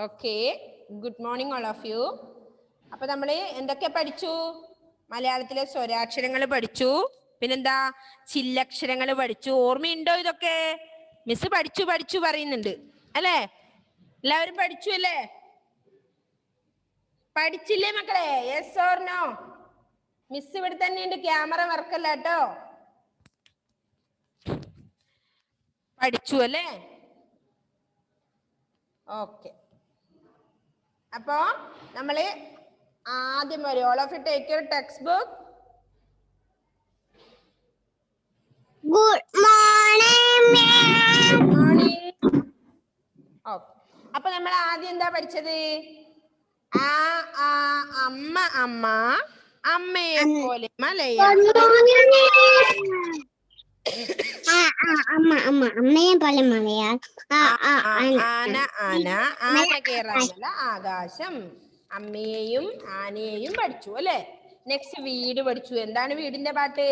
Okay, good morning all of you. അപ്പൊ നമ്മൾ എന്തൊക്കെ പഠിച്ചു? മലയാളത്തിലെ സ്വരാക്ഷരങ്ങൾ പഠിച്ചു, പിന്നെന്താ ചില്ലക്ഷരങ്ങൾ പഠിച്ചു. ഓർമ്മയുണ്ടോ ഇതൊക്കെ? മിസ് പഠിച്ചു പഠിച്ചു പറയുന്നുണ്ട് അല്ലേ? എല്ലാവരും പഠിച്ചു അല്ലേ? പഠിച്ചില്ലേ മക്കളെ? Yes or no? മിസ് ഇവിടെ തന്നെയുണ്ട്, ക്യാമറ വർക്കല്ല കേട്ടോ. പഠിച്ചു അല്ലേ? ഓക്കെ, അപ്പോ നമ്മള് ആദ്യം വരും. All of you take your text book. Good morning. Good morning. Okay, അപ്പൊ നമ്മൾ ആദ്യം എന്താ പഠിച്ചത്? ആ ആ അമ്മ അമ്മ, അമ്മയെ പോലെ മലയാളം. അമ്മയെ പോലെ മലയാളം. ആന ആന, ആന കേറാമല ആകാശം. അമ്മയെയും ആനയെയും പഠിച്ചു അല്ലെ? നെക്സ്റ്റ് വീട് പഠിച്ചു. എന്താണ് വീടിന്റെ പാട്ട്?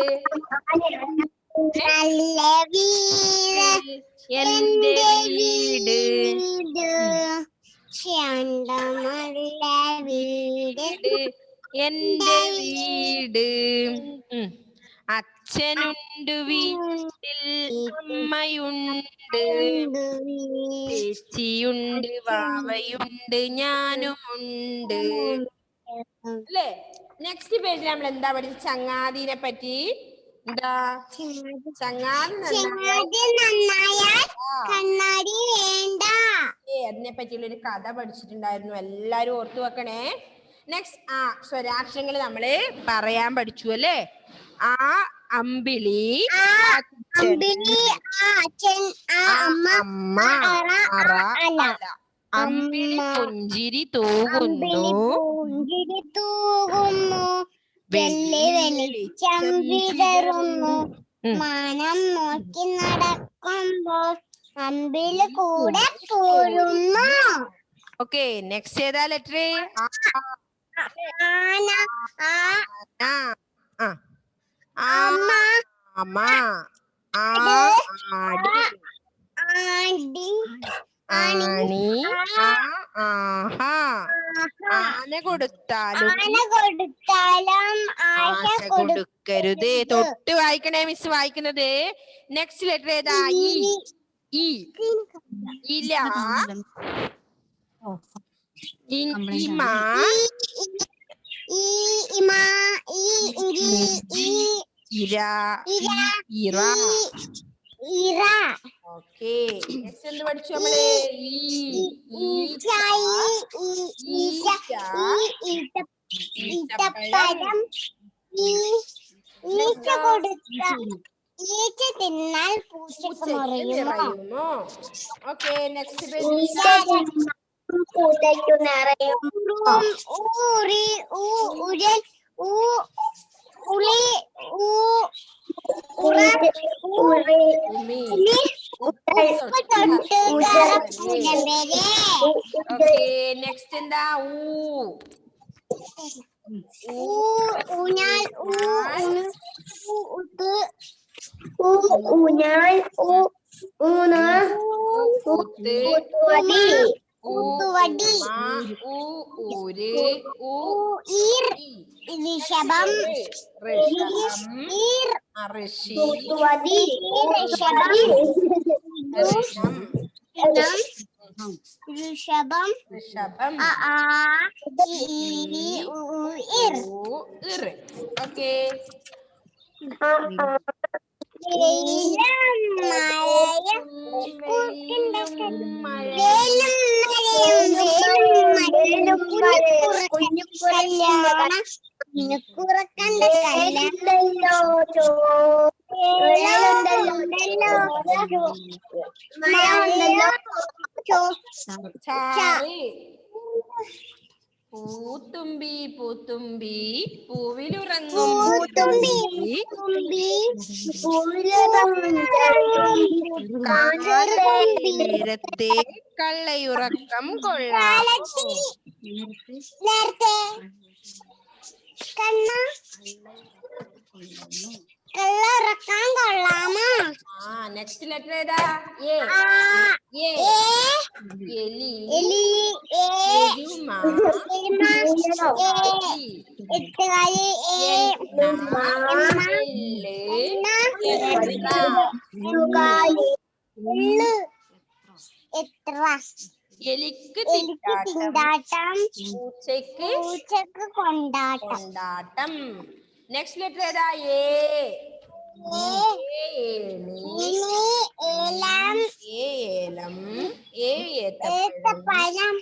നല്ല വീട് എന്റെ വീട്, ചന്തമുള്ള വീട് എന്റെ വീട്. അച്ഛനുണ്ട് വീട്ടിൽ, അമ്മയുണ്ട്, ചേച്ചിയുണ്ട്, വാവയുണ്ട്, ഞാനുമുണ്ട് അല്ലേ? നെക്സ്റ്റ് പേജിൽ നമ്മൾ എന്താ പഠിച്ചത്? ചങ്ങാതിനെ പറ്റി. എന്താ? ചങ്ങാതി നന്നായാൽ കണ്ണാടി വേണ്ട. അതിനെ പറ്റിയുള്ള ഒരു കഥ പഠിച്ചിട്ടുണ്ടായിരുന്നു, എല്ലാരും ഓർത്തു വെക്കണേ. നെക്സ്റ്റ് സ്വരാക്ഷരങ്ങൾ നമ്മള് പറയാൻ പഠിച്ചു അല്ലേ? ആ അമ്പിളി, അമ്മ, അറ, അല. അമ്പിളി പുഞ്ചിരി തൂകുന്നു, വെളിച്ചം വിതറുന്നു. മാനം നോക്കി നടക്കുമ്പോൾ അമ്പിളി കൂടെ പോരുന്നു. ഓക്കെ, നെക്സ്റ്റ് ഏതാ ലെറ്റർ? അമ്മ, ആണി, ആന കൊടുത്താലും ആശ കൊടുക്കരുത്. തൊട്ട് വായിക്കണേ മിസ് വായിക്കുന്നത്. നെക്സ്റ്റ് ലെറ്റർ ഏതാ? ഇ. ഇല, ഇമ, ഇര, ഇറ. ഓക്കെ, നെക്സ്റ്റ് എന്ത് പഠിച്ചു നമ്മള്? ഈച്ചപ്പഴം. ഈച്ച തിന്നാൽ പൂച്ചയ്ക്ക് നിറയുമോ? ഓക്കെ, നെക്സ്റ്റ് പൂച്ചയ്ക്ക് നിറയും. ഓക്കെ, നെക്സ്റ്റ് എന്താ? ഊഞ്ഞാൽ, ഋഷഭം, ഓക്കെ. പൂത്തുമ്പി പൂത്തുമ്പി പൂവിലുറങ്ങും നേരത്തെ കള്ളയുറക്കം കൊള്ളാം. സൈക്കിളിൽ ഇറക്കാൻ കൊള്ളാമോ? നെക്സ്റ്റ് ലെറ്റർ ഏതാ? എ. എ. എലി. എരുമ. എട്ടുകാലി. എത്ര? എലിക്ക് തിണ്ടാട്ടം. പൂച്ചക്ക് കൊണ്ടാട്ടം. നെക്സ്റ്റ് ലെറ്റർ ഏതാ? എ. ഏലം. ഏത്തപ്പഴം.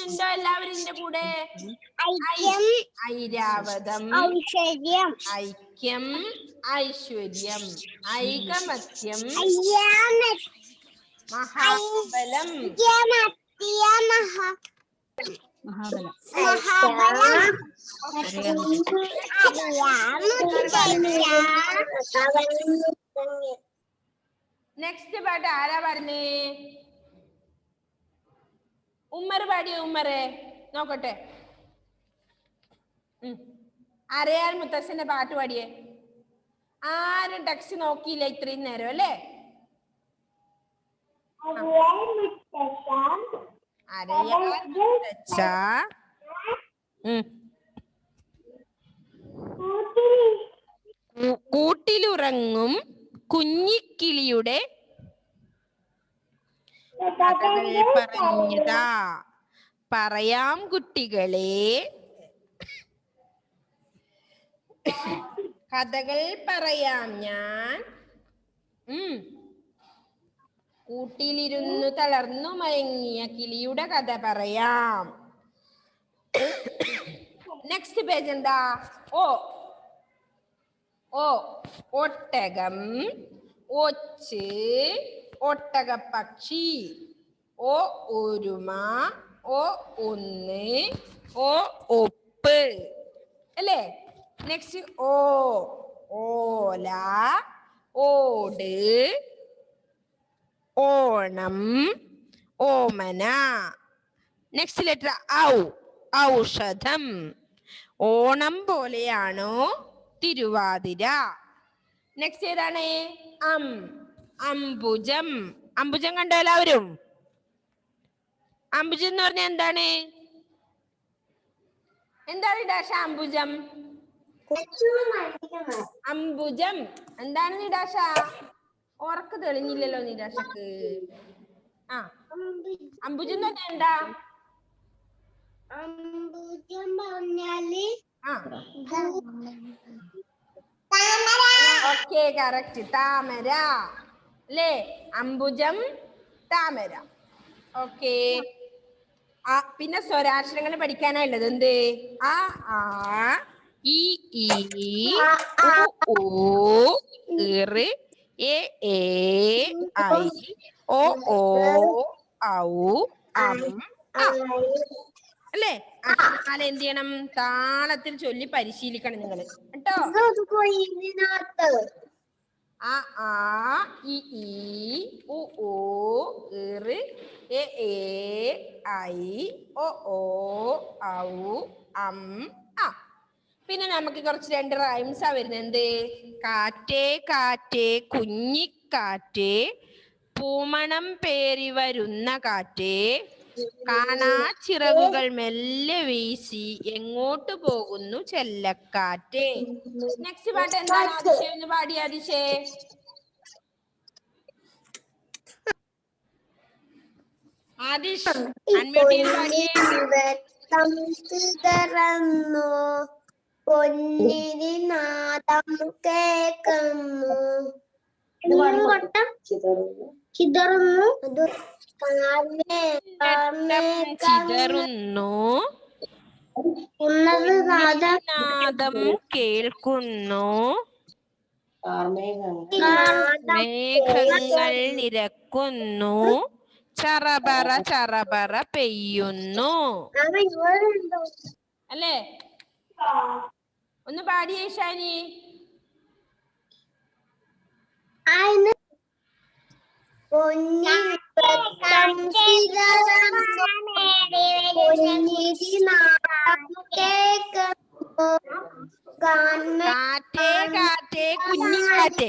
ണ്ടോ എല്ലാവരും ഇതിന്റെ കൂടെ? ഐരാവതം. ഐക്യം. ഐശ്വര്യം. ഐകമത്യം. മഹാബലം. നെക്സ്റ്റ് പാട്ട് ആരാ പറഞ്ഞേ? ഉമ്മർ പാടിയോ? ഉമ്മറെ നോക്കട്ടെ. അറിയാൻ മുത്തച്ഛന്റെ പാട്ട് പാടിയേ. ആരും ടെക്സ്റ്റ് നോക്കിയില്ല ഇത്രയും നേരം അല്ലേ? കൂട്ടിലുറങ്ങും കുഞ്ഞിക്കിളിയുടെ കഥകൾ പറഞ്ഞതാ. പറയാം കുട്ടികളെ, കഥകൾ പറയാം ഞാൻ. കൂട്ടിലിരുന്നു തളർന്നു മയങ്ങിയ കിളിയുടെ കഥ പറയാം. നെക്സ്റ്റ് പേജ് എന്താ? ഓ. ഒട്ടകം. ഒച്ച്. ഒട്ടകപ്പക്ഷി. ഓ ഒരുമ. ഓ ഒന്ന്. ഓ ഒപ്പ് അല്ലേ? നെക്സ്റ്റ് ഓ. ഓല. ഓട്. ഓണം. ഓമന. നെക്സ്റ്റ് ലെറ്റർ ഔ. ഔഷധം. ഓണം പോലെയാണോ തിരുവാതിര? നെക്സ്റ്റ് ഏതാണ്? അംബുജം. അംബുജം കണ്ടോ എല്ലാവരും? അംബുജം എന്ന് പറഞ്ഞാൽ എന്താണ്? എന്താണ് നിടാശ അംബുജം? അംബുജം എന്താണ് നിടാശ? ഉറക്ക് തെളിഞ്ഞില്ലല്ലോ നിടാശക്ക്. അംബുജം എന്ന് പറഞ്ഞാൽ എന്താ? അംബുജം പറഞ്ഞാല് ഓക്കെ, കറക്റ്റ്. താമര അല്ലേ? അംബുജം താമര. ഓക്കെ. പിന്നെ സ്വരാക്ഷരങ്ങൾ പഠിക്കാനുള്ളത് എന്ത്? ആ ആ ഇ ഈ ഉ ഊ ഇർ എ ഏ ഐ ഓ ഓ ഔ അം ആ അല്ലേ? അക്ഷരമാല എന്ത് ചെയ്യണം? താളത്തിൽ ചൊല്ലി പരിശീലിക്കണം നിങ്ങൾ കേട്ടോ. ആ ആ ഇ ഈ ഉ ഊ ഇർ എ ഏ ഐ ഓ ഓ ഔ അം ആ. പിന്നെ നമുക്ക് കുറച്ച് 2 റൈംസാ വരുന്നത്. എന്ത്? കാറ്റേ കാറ്റേ കുഞ്ഞിക്കാറ്റേ പൂമണം പേറി വരുന്ന കാറ്റേ കാണാ ചിറകുകൾ മെല്ലെ വീശി എങ്ങോട്ട് പോകുന്നു ചെല്ലക്കാറ്റേ. നെക്സ്റ്റ് പാട്ട് എന്താണ്? അതിശയം ഒന്ന് പാടി അതിശേ. ആദിഷ് അൺമ്യൂട്ട് ചെയ്ത് പാടിയേ. പൊന്നിരി നാദം കേൾക്കുന്നു. ചിതറുന്നു. നാദം കേൾക്കുന്നു. മേഘങ്ങൾ നിരക്കുന്നു. ചറപറ ചറപറ പെയ്യുന്നു അല്ലേ? ഒന്ന് പാടിയേ ഷാനി. പൊന്നിരി നാദം കേൾക്കുന്നു കാറ്റേ കാറ്റേ കുഞ്ഞിക്കാറ്റേ.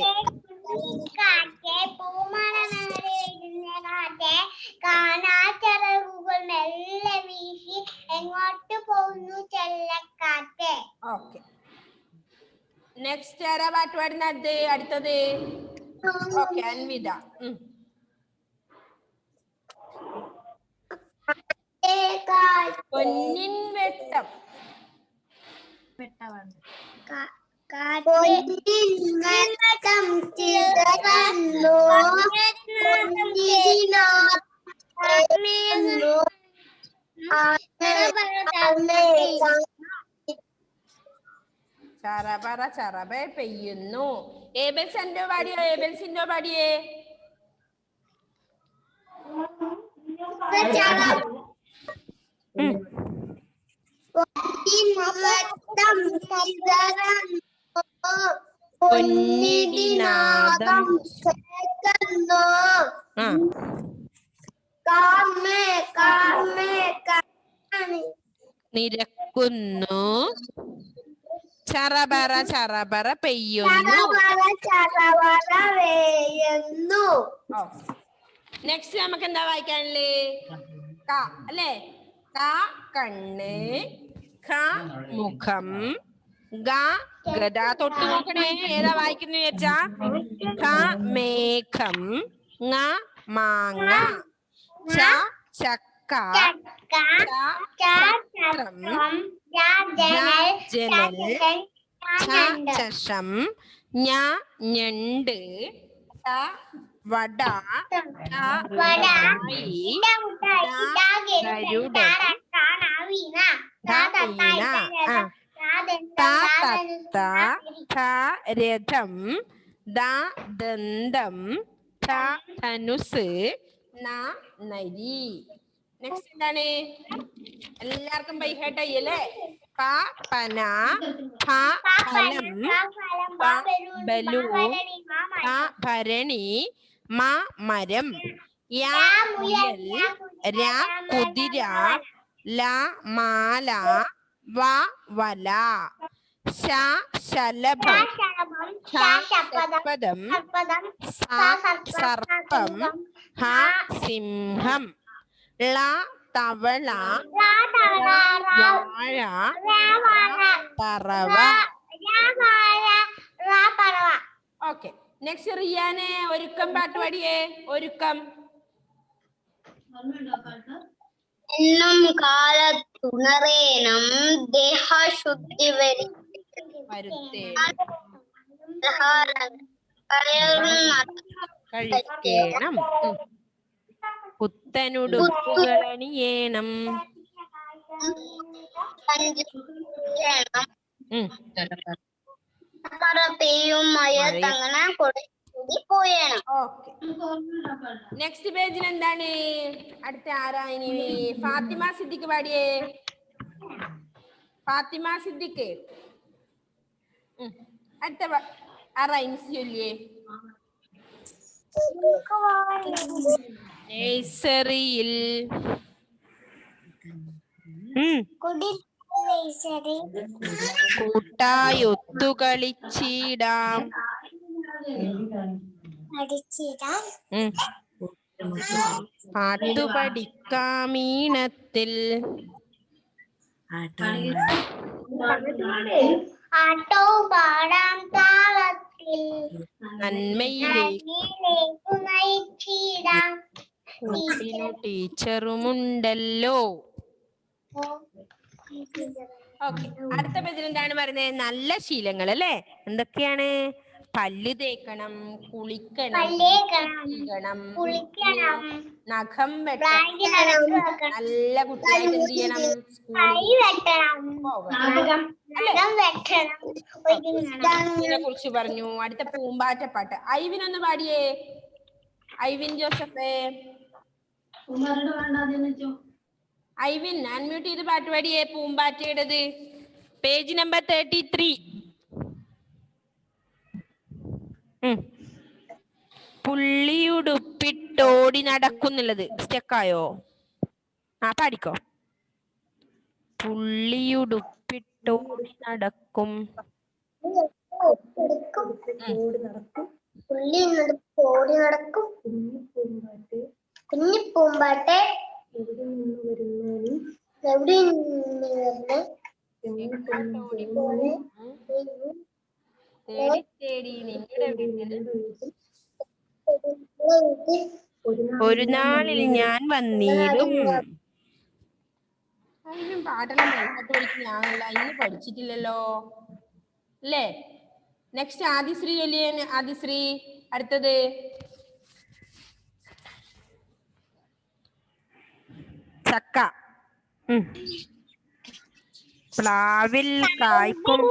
കാറ്റേ പൂമഴ കാറ്റേ കാണാച്ചറകുകൾ മെല്ലെ വീശി എങ്ങോട്ട് പോകുന്നു ചെല്ലക്കാറ്റേ. ഓക്കെ, നെക്സ്റ്റ് ആരാ പാട്ട് പാടുന്നത്? അടുത്തത് ഓക്കെ, അൻവിത. പൊന്നിൻ വെട്ടം. വെട്ടം ചിതറുന്നു ചറപറ ചറപ പെയ്യുന്നു. ഏബൽസ് എന്തോ പാടിയോ? ഏബൽസിന്റെ പാടിയേ. പൊന്നിടിനാദം കേൾക്കുന്നു നിരക്കുന്നു. ചറപറ ചറപറ പെയ്യുന്നു. നെക്സ്റ്റ് നമുക്ക് എന്താ വായിക്കാനല്ലേ? ക അല്ലേ? ക കണ്ണ്, ഖ മുഖം, ഗ ഗദ. തൊട്ട് നോക്കണേ ഏതാ വായിക്കുന്നു വെച്ചാ. ഖ മേഘം, ങ മാങ്ങ, ച ചക്ക, ചത്രം, ജനൽ, ചഷം, ഞണ്ട്, വട, ഗരുഡൻ, രഥം, ദന്തം, ധനുസ്, നരി. നെക്സ്റ്റ് എന്താണ്? എല്ലാവർക്കും ബൈഹേട്ടായി അല്ലേ? പ പന, ഫ ഫലം, ബ ബലൂൺ, ഭ ഭരണി, മ മരം, യ മുയൽ, ര കുതിര, ല മാല, വ വല, ശ ശലഭം, ഷ ശർപ്പദം, സ സർപ്പം, ഹ സിംഹം, ള തവള, വാഴ, പറവ. ഓക്കെ, നെക്സ്റ്റ് റിയാനെ ഒരുക്കം പാട്ട് പാടിയേ. ഒരുക്കം. എന്നും കാലത്തുണരേണം ദേഹശുദ്ധി കഴിക്കണം. പുത്തനുടുപ്പുകളണിയേണം. പെയ്യും മഴ തങ്ങനെ പോയേണം. ഓക്കെ, നെക്സ്റ്റ് പേജിൽ എന്താണ്? അടുത്ത ആരാ ഇനി? ഫാത്തിമ സിദ്ദിഖ് പാടിയേ. ഫാത്തിമ സിദ്ദിഖ് അടുത്ത റൈംസ് ചൊല്ലിയേ. നേഴ്സറിയിൽ കൂട്ടായൊത്തു കളിച്ചിടാം. പാട്ടു പഠിക്കാം ഈണത്തിൽ. ആട്ടോ പാടാം താളത്തിൽ. നന്മയിലേക്ക് നയിച്ചിടാം. കൂട്ടിനു ടീച്ചറുമുണ്ടല്ലോ. ഓക്കെ, അടുത്ത പേജിൽ എന്താണ് പറയുന്നത്? നല്ല ശീലങ്ങൾ അല്ലേ? എന്തൊക്കെയാണ്? പല്ല് തേക്കണം, കുളിക്കണം, നഖം വെട്ടണം, നല്ല കുട്ടിയായിട്ട് എന്ത് ചെയ്യണം? ഇതിനെ കുറിച്ച് പറഞ്ഞു. അടുത്ത പൂമ്പാറ്റപ്പാട്ട്. ഐവിനൊന്ന് പാടിയേ. ഐവിൻ ജോസഫേ. ഐവിൻ അൺമ്യൂട്ട് ചെയ്ത് പാട്ട് പാടിയേ. പൂമ്പാറ്റയുടേത് പേജ് നമ്പർ 33. പുള്ളിയുടുപ്പിട്ടോടി നടക്കുന്നുള്ളത് സ്റ്റെക്കായോ? പാടിക്കോ. പുള്ളിയുടുപ്പിട്ടോടി നടക്കും. പുള്ളി ഓടി നടക്കും. കുഞ്ഞി പൂമ്പാറ്റെ എവിടെ തേടി തേടി നിങ്ങളുടെ വീട്ടിൽ ഒരു നാളിൽ ഞാൻ വന്നീടും. അതിനും പാട്ടെല്ലാം ബൈഹാർട്ട് പഠിക്കുന്നതാണല്ല, ഇന്ന് പഠിച്ചിട്ടില്ലല്ലോ അല്ലേ? നെക്സ്റ്റ് ആദിശ്രീ ചൊല്ലിയേ. ആദിശ്രീ അടുത്തത്. ചക്ക. പ്ലാവിൽ കായ്ക്കും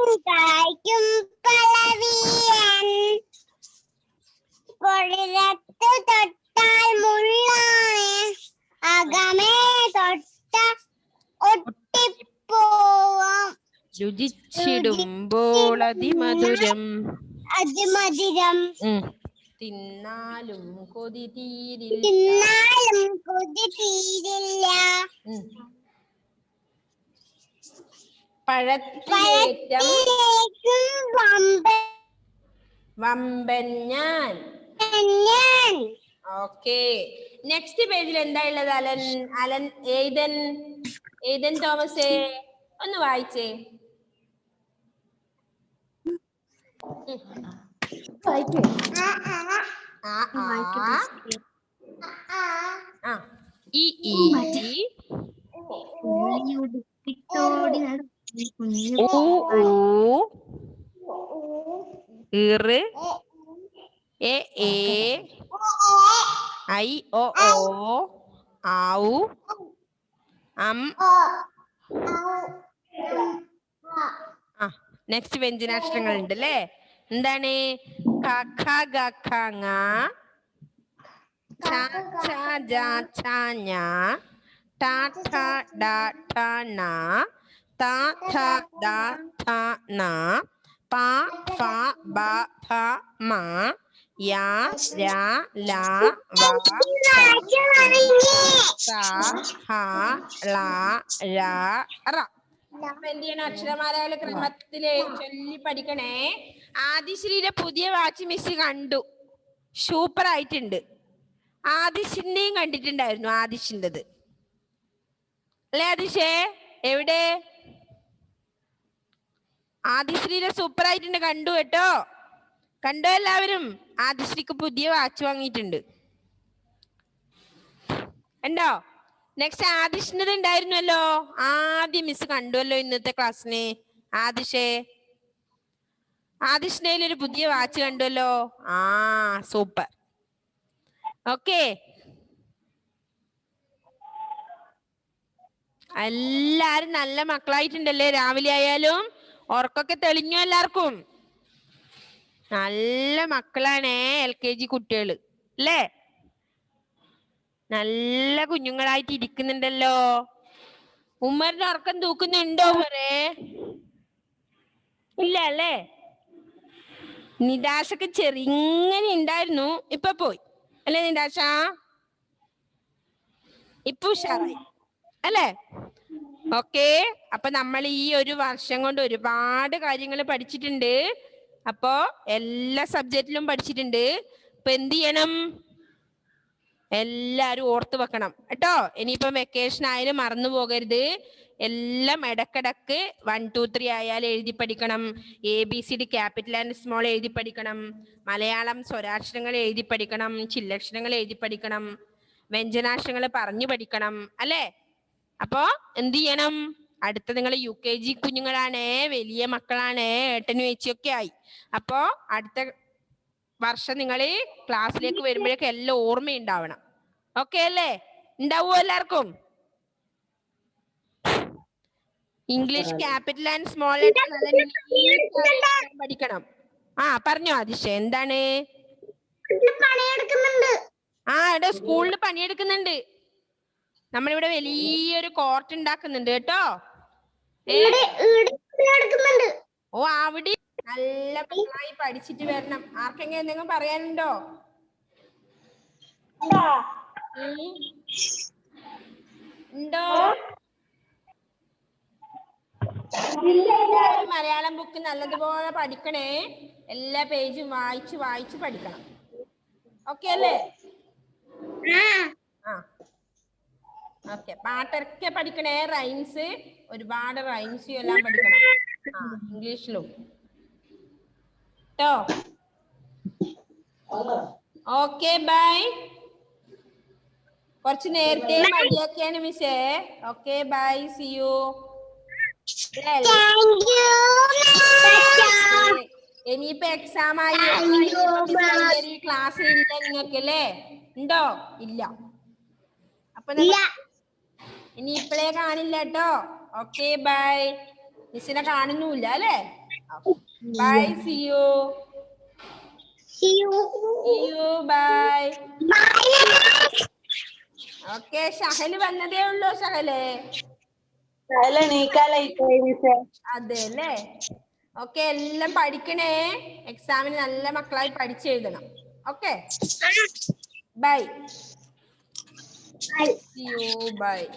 പളവിയൻ പൊടിരത്തു തൊട്ടാൽ മുള്ളാണ് അകമേ തൊട്ട ഒട്ടിപ്പോവാം രുചിച്ചിടുമ്പോൾ അതിമധുരം അതിമധുരം തിന്നാലും കൊതി തീരില്ല. തിന്നാലും കൊതി തീരില്ല. പഴത്തിലേറ്റം വമ്പൻ ഞാൻ. ഓക്കെ, നെക്സ്റ്റ് പേജിൽ എന്താ ഉള്ളത്? അലൻ അലൻ ഏതൻ തോമസേ ഒന്ന് വായിച്ചേ. ആവു നെക്സ്റ്റ് വ്യഞ്ജനാക്ഷരങ്ങൾ ഉണ്ട് അല്ലേ? എന്താണ്? ക ഖ ഗ ഘ ങ ഛ ഛ ജ ഛ ഞ ട ഠ ഡ ഠ ണ ത ഥ ദ ഥ ന പ ഫ ബ ഭ മ യ ര ല വ സ ഹ ള ര റ. എന്ത് ചെയ്യണം? അക്ഷരമാലകള് ക്രമത്തില് ചൊല്ലി പഠിക്കണേ. ആദിശ്രീയുടെ പുതിയ വാച്ച് മിസ് കണ്ടു, സൂപ്പർ ആയിട്ടുണ്ട്. ആദിശിന്റെയും കണ്ടിട്ടുണ്ടായിരുന്നു, ആദിശിൻ്റെത് അല്ലേ? ആദിശേ എവിടെ? ആദിശ്രീയുടെ സൂപ്പർ ആയിട്ടുണ്ട്, കണ്ടു കേട്ടോ. കണ്ടോ എല്ലാവരും? ആദിശ്രീക്ക് പുതിയ വാച്ച് വാങ്ങിയിട്ടുണ്ട്, ഉണ്ടോ? നെക്സ്റ്റ് ആദിഷിൻ്റെത് ഉണ്ടായിരുന്നല്ലോ, ആദ്യം മിസ് കണ്ടുവല്ലോ ഇന്നത്തെ ക്ലാസ്സിന്. ആദിഷിന്റെ ഒരു പുതിയ വാച്ച് കണ്ടുവല്ലോ. സൂപ്പർ. ഓക്കെ, എല്ലാരും നല്ല മക്കളായിട്ടുണ്ടല്ലേ? രാവിലെ ആയാലും ഉറക്കൊക്കെ തെളിഞ്ഞു എല്ലാവർക്കും? നല്ല മക്കളാണേ LKG കുട്ടികള് അല്ലേ? നല്ല കുഞ്ഞുങ്ങളായിട്ട് ഇരിക്കുന്നുണ്ടല്ലോ. ഉമ്മറിന്റെ ഉറക്കം തൂക്കുന്നുണ്ടോ? ഉമ്മറേ ഇല്ല അല്ലേ? നിദാശക്ക് ചെറിങ്ങനെ ഉണ്ടായിരുന്നു, ഇപ്പൊ പോയി അല്ലേ നിദാശ? ഇപ്പൊ ഉഷാറായി അല്ലേ? ഓക്കെ, അപ്പൊ നമ്മൾ ഈ ഒരു വർഷം കൊണ്ട് ഒരുപാട് കാര്യങ്ങൾ പഠിച്ചിട്ടുണ്ട്. അപ്പോ എല്ലാ സബ്ജക്റ്റിലും പഠിച്ചിട്ടുണ്ട്. ഇപ്പൊ എന്ത് ചെയ്യണം? എല്ലാരും ഓർത്ത് വെക്കണം കേട്ടോ. ഇനിയിപ്പം വെക്കേഷൻ ആയാലും മറന്നു പോകരുത്. എല്ലാം ഇടക്കിടക്ക് 1 2 3 ആയാലും എഴുതി പഠിക്കണം. ABCD ക്യാപിറ്റൽ ആൻഡ് സ്മോൾ എഴുതി പഠിക്കണം. മലയാളം സ്വരാക്ഷരങ്ങൾ എഴുതി പഠിക്കണം. ചില്ലക്ഷരങ്ങൾ എഴുതി പഠിക്കണം. വ്യഞ്ജനാക്ഷരങ്ങൾ പറഞ്ഞു പഠിക്കണം അല്ലേ? അപ്പോ എന്ത് ചെയ്യണം? അടുത്ത നിങ്ങൾ UKG കുഞ്ഞുങ്ങളാണേ, വലിയ മക്കളാണേ, ഏട്ടനും ചേച്ചിയൊക്കെ ആയി. അപ്പോ അടുത്ത വർഷം നിങ്ങൾ ക്ലാസ്സിലേക്ക് വരുമ്പോഴേക്കും എല്ലാം ഓർമ്മയുണ്ടാവണം. ഓക്കെ അല്ലേ? ഉണ്ടാവുമോ എല്ലാവർക്കും? English capital and small letter നല്ല പഠിക്കണം. പറഞ്ഞോ ആദിശ, എന്താണ്? ഇവിടെ സ്കൂളിൽ പണിയെടുക്കുന്നുണ്ട്. നമ്മളിവിടെ വലിയൊരു കോർട്ട് ഉണ്ടാക്കുന്നുണ്ട് കേട്ടോ. അവിടെ നല്ല മക്കളായി പഠിച്ചിട്ട് വരണം. ആർക്കെങ്കിലും എന്തെങ്കിലും പറയാനുണ്ടോ? ഉണ്ടോ? എല്ലാവരും മലയാളം ബുക്ക് നല്ലതുപോലെ പഠിക്കണേ. എല്ലാ പേജും വായിച്ച് വായിച്ച് പഠിക്കണം. ഓക്കെ അല്ലേ? ആ ഓക്കെ. പാട്ടൊക്കെ പഠിക്കണേ. റൈംസ് ഒരുപാട് റൈംസും എല്ലാം പഠിക്കണം. ആ ഇംഗ്ലീഷിലും കേട്ടോ. Okay bye. കുറച്ച് നേരത്തെ മതിയാക്കിയാണ് മിസ്സേ. Okay bye, see you. ഇനിയിപ്പോ എക്സാം ആയി. ക്ലാസ്സിൽ ഇല്ല നിങ്ങൾക്കല്ലേ? ഉണ്ടോ? ഇല്ല. അപ്പൊ ഇനി ഇപ്പഴേ കാണില്ല കേട്ടോ. Okay by. മിസ്സിനെ കാണുന്നില്ല അല്ലേ? Bye, see you. Bye. Okay. Shahal വന്നതേ ഉള്ളൂ. ഷഹല് അതെ അല്ലേ? ഓക്കെ. എല്ലാം പഠിക്കണേ. എക്സാമിന് നല്ല മക്കളായി പഠിച്ചെഴുതണം. Okay bye. See you. Bye.